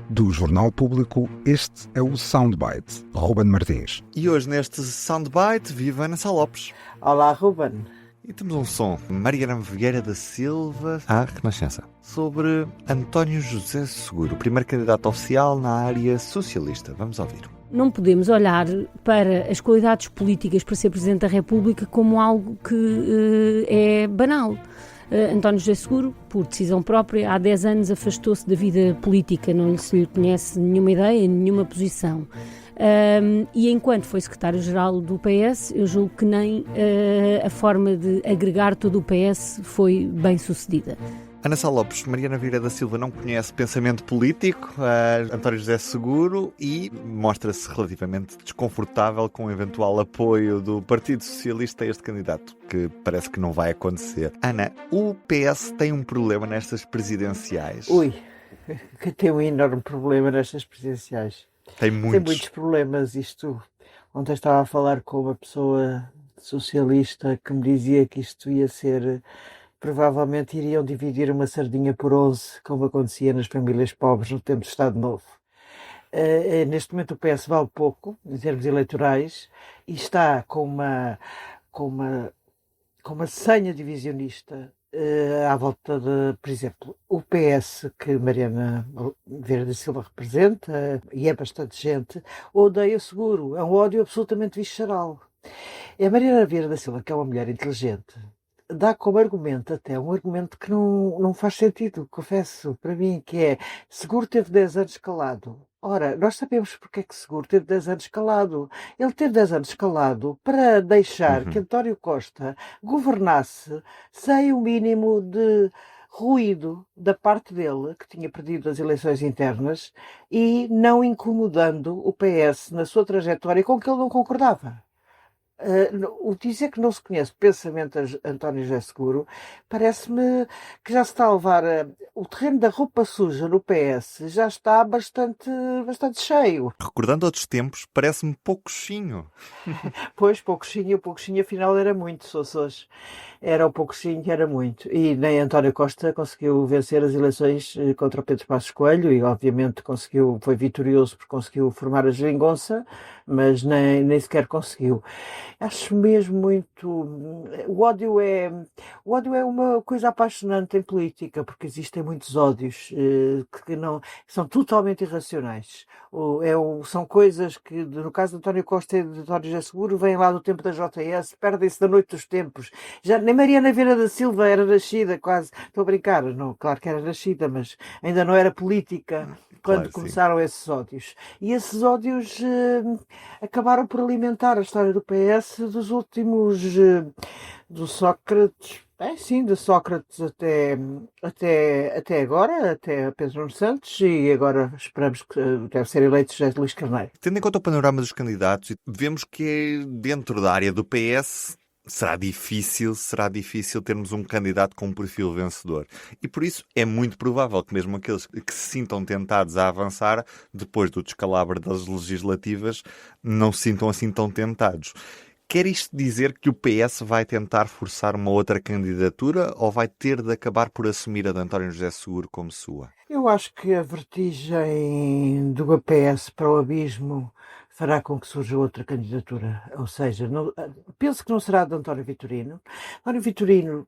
Do Jornal Público, este é o Soundbite. Ruben Martins. E hoje neste Soundbite vive Ana Sá Lopes. Olá, Ruben. E temos um som, Mariana Vieira da Silva, à Renascença, sobre António José Seguro, o primeiro candidato oficial na área socialista. Vamos ouvir. Não podemos olhar para as qualidades políticas para ser Presidente da República como algo que é banal. António José Seguro, por decisão própria, há 10 anos afastou-se da vida política, não se lhe conhece nenhuma ideia, nenhuma posição. E enquanto foi secretário-geral do PS, eu julgo que nem a forma de agregar todo o PS foi bem sucedida. Ana Sá Lopes, Mariana Vieira da Silva não conhece pensamento político, António José Seguro, e mostra-se relativamente desconfortável com o eventual apoio do Partido Socialista a este candidato, que parece que não vai acontecer. Ana, o PS tem um problema nestas presidenciais? Que tem um enorme problema nestas presidenciais. Tem Tem muitos problemas. Ontem estava a falar com uma pessoa socialista que me dizia que isto ia ser... Provavelmente iriam dividir uma sardinha por 11, como acontecia nas famílias pobres no tempo do Estado Novo. Neste momento o PS vale pouco, em termos eleitorais, e está com uma senha divisionista à volta de, por exemplo, o PS que Mariana Vieira da Silva representa, e é bastante gente, odeia Seguro. É um ódio absolutamente visceral. É a Mariana Vieira da Silva, que é uma mulher inteligente, dá como argumento até um argumento que não faz sentido, confesso, para mim, que é: Seguro teve 10 anos calado. Ora, nós sabemos porque é que Seguro teve 10 anos calado. Ele teve 10 anos calado para deixar que António Costa governasse sem o mínimo de ruído da parte dele, que tinha perdido as eleições internas, e não incomodando o PS na sua trajetória com que ele não concordava. O dizer que não se conhece o pensamento de António José Seguro parece-me que já se está a levar o terreno da roupa suja no PS, já está bastante cheio. Recordando outros tempos, parece-me pouquinho. Pois, pouquinho afinal era muito, Souças. Era o pouquinho, era muito. E nem António Costa conseguiu vencer as eleições contra o Pedro Passos Coelho e obviamente foi vitorioso porque conseguiu formar a geringonça, mas nem sequer conseguiu. Acho mesmo muito... O ódio é uma coisa apaixonante em política, porque existem muitos ódios que não são totalmente irracionais. São coisas que, no caso de António Costa e de António José Seguro, vêm lá do tempo da JS, perdem-se da noite dos tempos. Já nem Mariana Vieira da Silva era nascida, quase. Estou a brincar, não, claro que era nascida, mas ainda não era política quando Claro, começaram esses ódios. E esses ódios acabaram por alimentar a história do PS dos últimos... do Sócrates... de Sócrates até agora, até Pedro Nuno Santos, e agora esperamos que deve ser eleito José Luís Carneiro. Tendo em conta o panorama dos candidatos, vemos que dentro da área do PS será difícil termos um candidato com um perfil vencedor. E por isso é muito provável que mesmo aqueles que se sintam tentados a avançar, depois do descalabro das legislativas, não se sintam assim tão tentados. Quer isto dizer que o PS vai tentar forçar uma outra candidatura ou vai ter de acabar por assumir a de António José Seguro como sua? Eu acho que a vertigem do PS para o abismo fará com que surja outra candidatura. Ou seja, penso que não será de António Vitorino. António Vitorino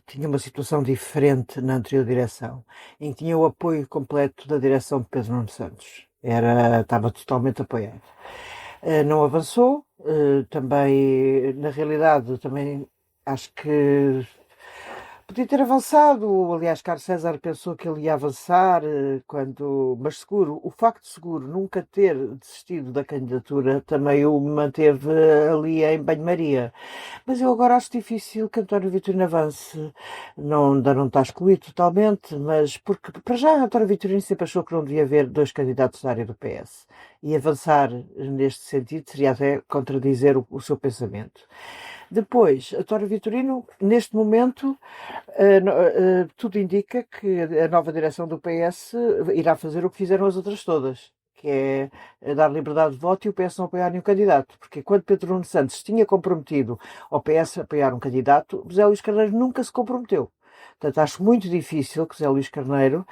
tinha uma situação diferente na anterior direção, em que tinha o apoio completo da direção de Pedro Nuno Santos. Estava totalmente apoiado. Não avançou. Também, na realidade, também acho que podia ter avançado. Aliás, Carlos César pensou que ele ia avançar, mas Seguro, o facto de Seguro nunca ter desistido da candidatura também o manteve ali em banho-maria. Mas eu agora acho difícil que António Vitorino avance. Ainda não está excluído totalmente, mas porque, para já, António Vitorino sempre achou que não devia haver 2 candidatos da área do PS. E avançar neste sentido seria até contradizer o seu pensamento. Depois, António Vitorino, neste momento, tudo indica que a nova direção do PS irá fazer o que fizeram as outras todas, que é dar liberdade de voto e o PS não apoiar nenhum candidato. Porque quando Pedro Nuno Santos tinha comprometido ao PS apoiar um candidato, José Luís Carneiro nunca se comprometeu. Portanto, acho muito difícil que José Luís Carneiro,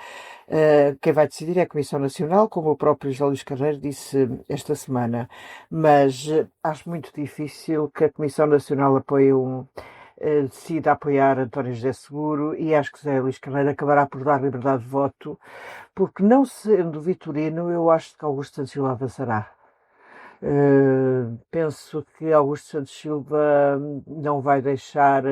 quem vai decidir é a Comissão Nacional, como o próprio José Luís Carneiro disse esta semana, mas acho muito difícil que a Comissão Nacional decida apoiar António José Seguro, e acho que José Luís Carneiro acabará por dar liberdade de voto, porque não sendo Vitorino, eu acho que Augusto Santos Silva avançará. Penso que Augusto Santos Silva não vai deixar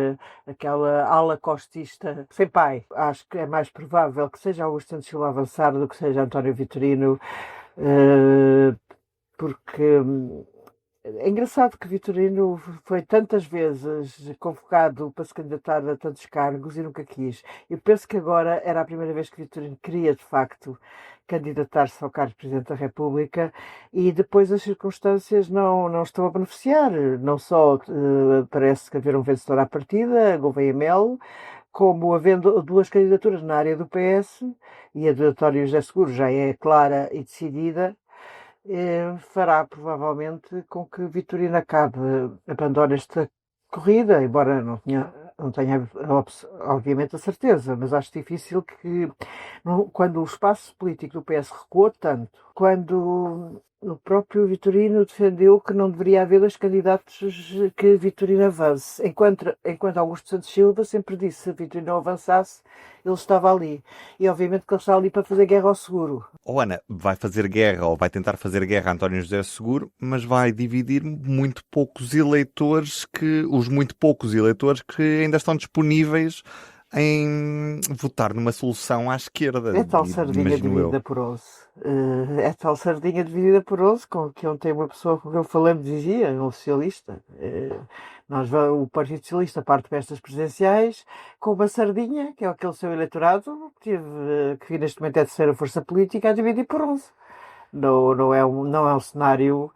aquela ala costista sem pai. Acho que é mais provável que seja Augusto Santos Silva avançar do que seja António Vitorino, porque é engraçado que Vitorino foi tantas vezes convocado para se candidatar a tantos cargos e nunca quis. Eu penso que agora era a primeira vez que Vitorino queria, de facto, candidatar-se ao cargo de Presidente da República, e depois as circunstâncias não estão a beneficiar. Não só parece que haver um vencedor à partida, Gouveia Melo, como havendo duas candidaturas na área do PS, e a de António José Seguro já é clara e decidida, fará provavelmente com que Vitorino abandone esta corrida, embora não tenha obviamente a certeza, mas acho difícil que, quando o espaço político do PS recuou tanto, quando o próprio Vitorino defendeu que não deveria haver dois candidatos, que Vitorino avance, enquanto Augusto Santos Silva sempre disse que se Vitorino não avançasse, ele estava ali. E obviamente que ele está ali para fazer guerra ao Seguro. Ana, vai fazer guerra, ou vai tentar fazer guerra a António José Seguro, mas vai dividir os muito poucos eleitores que ainda estão disponíveis em votar numa solução à esquerda. É tal sardinha dividida por 11. É tal sardinha dividida por 11, com que ontem uma pessoa com quem eu falei me dizia, um socialista. O Partido Socialista parte para estas presidenciais com uma sardinha, que é aquele seu eleitorado, que neste momento é a terceira força política, a dividir por 11. Não é um cenário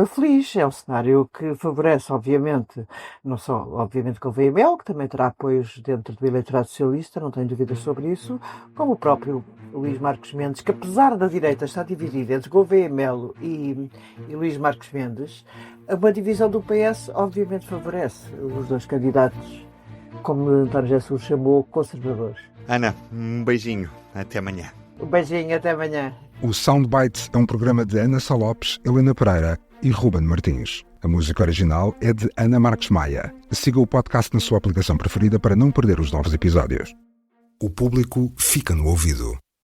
feliz, é um cenário que favorece, obviamente, não só, obviamente, Gouveia Melo, que também terá apoios dentro do eleitorado socialista, não tenho dúvidas sobre isso, como o próprio Luís Marques Mendes, que apesar da direita estar dividida entre Gouveia Melo e Luís Marques Mendes, uma divisão do PS obviamente favorece os dois candidatos, como António José Seguro chamou, conservadores. Ana, um beijinho, até amanhã. Um beijinho, até amanhã. O Soundbites é um programa de Ana Sá Lopes, Helena Pereira e Ruben Martins. A música original é de Ana Marques Maia. Siga o podcast na sua aplicação preferida para não perder os novos episódios. O público fica no ouvido.